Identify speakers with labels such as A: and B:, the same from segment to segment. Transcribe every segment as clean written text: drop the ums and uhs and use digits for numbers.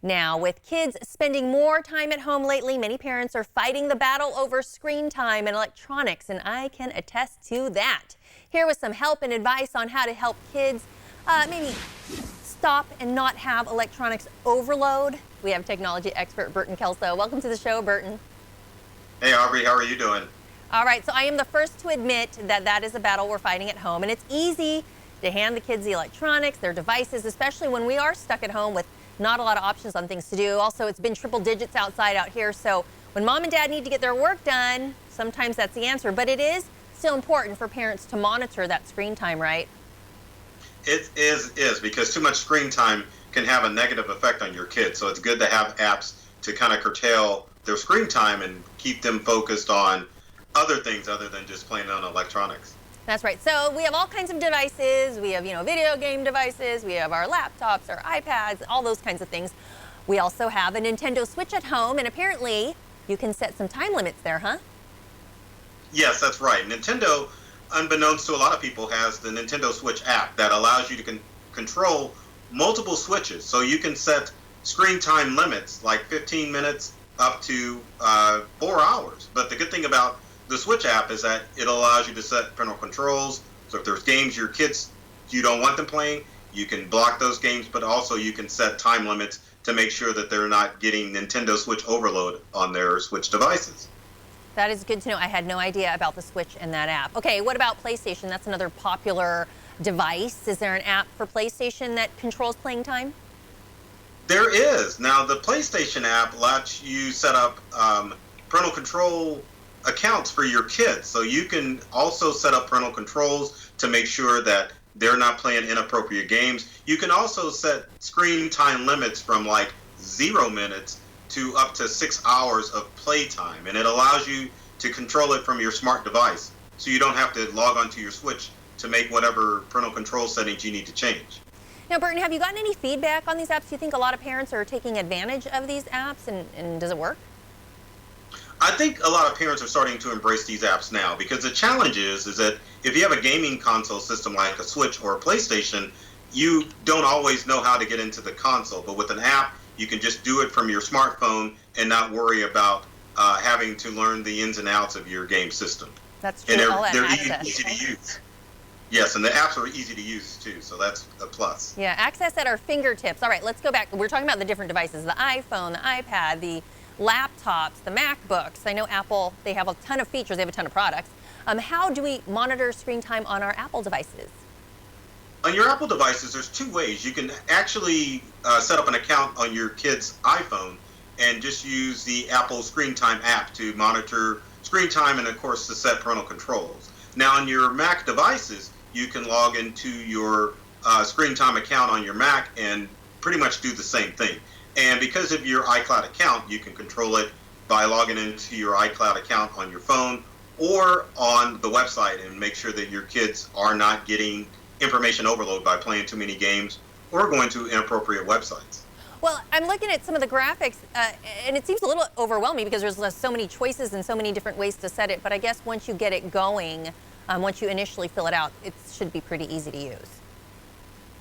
A: Now, with kids spending more time at home lately, many parents are fighting the battle over screen time and electronics, and I can attest to that. Here with some help and advice on how to help kids maybe stop and not have electronics overload. We have technology expert Burton Kelso. Welcome to the show, Burton.
B: Hey, Aubrey, how are you doing?
A: All right, so I am the first to admit that that is a battle we're fighting at home, and it's easy to hand the kids the electronics, their devices, especially when we are stuck at home with not a lot of options on things to do. Also, it's been triple digits outside out here, so when mom and dad need to get their work done, sometimes that's the answer. But it is still important for parents to monitor that screen time, right?
B: It is because too much screen time can have a negative effect on your kids. So it's good to have apps to kind of curtail their screen time and keep them focused on other things other than just playing on electronics.
A: That's right. So we have all kinds of devices. We have, video game devices. We have our laptops, our iPads, all those kinds of things. We also have a Nintendo Switch at home, and apparently you can set some time limits there, huh?
B: Yes, that's right. Nintendo, unbeknownst to a lot of people, has the Nintendo Switch app that allows you to control multiple switches. So you can set screen time limits like 15 minutes up to 4 hours. But the good thing about the Switch app is that it allows you to set parental controls. So if there's games you don't want them playing, you can block those games, but also you can set time limits to make sure that they're not getting Nintendo Switch overload on their Switch devices.
A: That is good to know. I had no idea about the Switch and that app. Okay, what about PlayStation? That's another popular device. Is there an app for PlayStation that controls playing time?
B: There is. Now, the PlayStation app lets you set up parental control accounts for your kids. So you can also set up parental controls to make sure that they're not playing inappropriate games. You can also set screen time limits from like 0 minutes to up to 6 hours of playtime. And it allows you to control it from your smart device. So you don't have to log onto your Switch to make whatever parental control settings you need to change.
A: Now, Burton, have you gotten any feedback on these apps? Do you think a lot of parents are taking advantage of these apps, and does it work?
B: I think a lot of parents are starting to embrace these apps now, because the challenge is that if you have a gaming console system like a Switch or a PlayStation, you don't always know how to get into the console. But with an app, you can just do it from your smartphone and not worry about having to learn the ins and outs of your game system.
A: That's true.
B: And they're easy to use. Yes, and the apps are easy to use too, so that's a plus.
A: Yeah, access at our fingertips. All right, let's go back. We're talking about the different devices, the iPhone, the iPad, the laptops, the MacBooks. I know Apple, they have a ton of features, they have a ton of products. How do we monitor screen time on our Apple devices?
B: On your Apple devices, there's two ways. You can actually set up an account on your kid's iPhone and just use the Apple Screen Time app to monitor screen time and, of course, to set parental controls. Now, on your Mac devices, you can log into your Screen Time account on your Mac and pretty much do the same thing. And because of your iCloud account, you can control it by logging into your iCloud account on your phone or on the website and make sure that your kids are not getting information overload by playing too many games or going to inappropriate websites.
A: Well, I'm looking at some of the graphics, and it seems a little overwhelming because there's so many choices and so many different ways to set it. But I guess once you get it going, once you initially fill it out, it should be pretty easy to use.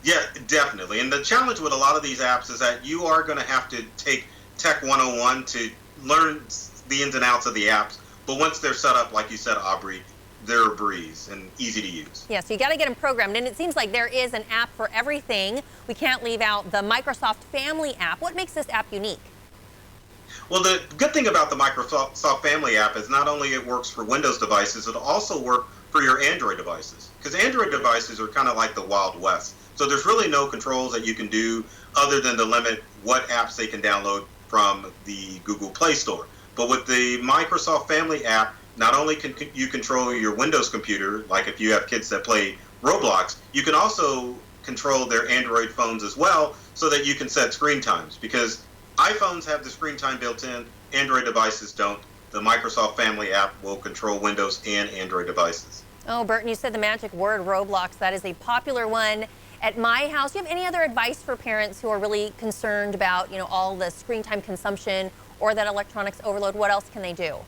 B: Yeah, definitely. And the challenge with a lot of these apps is that you are going to have to take Tech 101 to learn the ins and outs of the apps. But once they're set up, like you said, Aubrey, they're a breeze and easy to use.
A: Yeah, so you got to get them programmed. And it seems like there is an app for everything. We can't leave out the Microsoft Family app. What makes this app unique?
B: Well, the good thing about the Microsoft Family app is not only it works for Windows devices, it'll also work for your Android devices. Because Android devices are kind of like the Wild West. So there's really no controls that you can do other than to limit what apps they can download from the Google Play Store. But with the Microsoft Family app, not only can you control your Windows computer, like if you have kids that play Roblox, you can also control their Android phones as well so that you can set screen times. Because iPhones have the screen time built in, Android devices don't. The Microsoft Family app will control Windows and Android devices.
A: Oh, Burton, you said the magic word, Roblox. That is a popular one at my house. Do you have any other advice for parents who are really concerned about, all the screen time consumption or that electronics overload? What else can they do?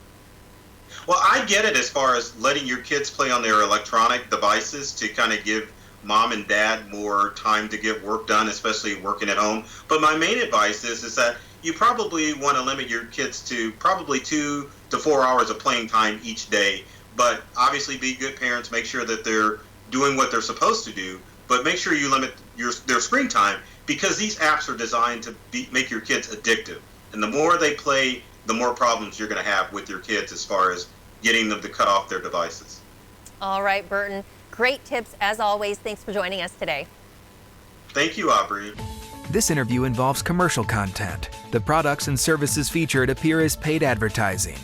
B: Well, I get it as far as letting your kids play on their electronic devices to kind of give mom and dad more time to get work done, especially working at home. But my main advice is that you probably want to limit your kids to probably 2 to 4 hours of playing time each day. But obviously be good parents, make sure that they're doing what they're supposed to do, but make sure you limit their screen time, because these apps are designed to make your kids addictive. And the more they play, the more problems you're going to have with your kids as far as getting them to cut off their devices.
A: All right, Burton. Great tips as always. Thanks for joining us today.
B: Thank you, Aubrey.
C: This interview involves commercial content. The products and services featured appear as paid advertising.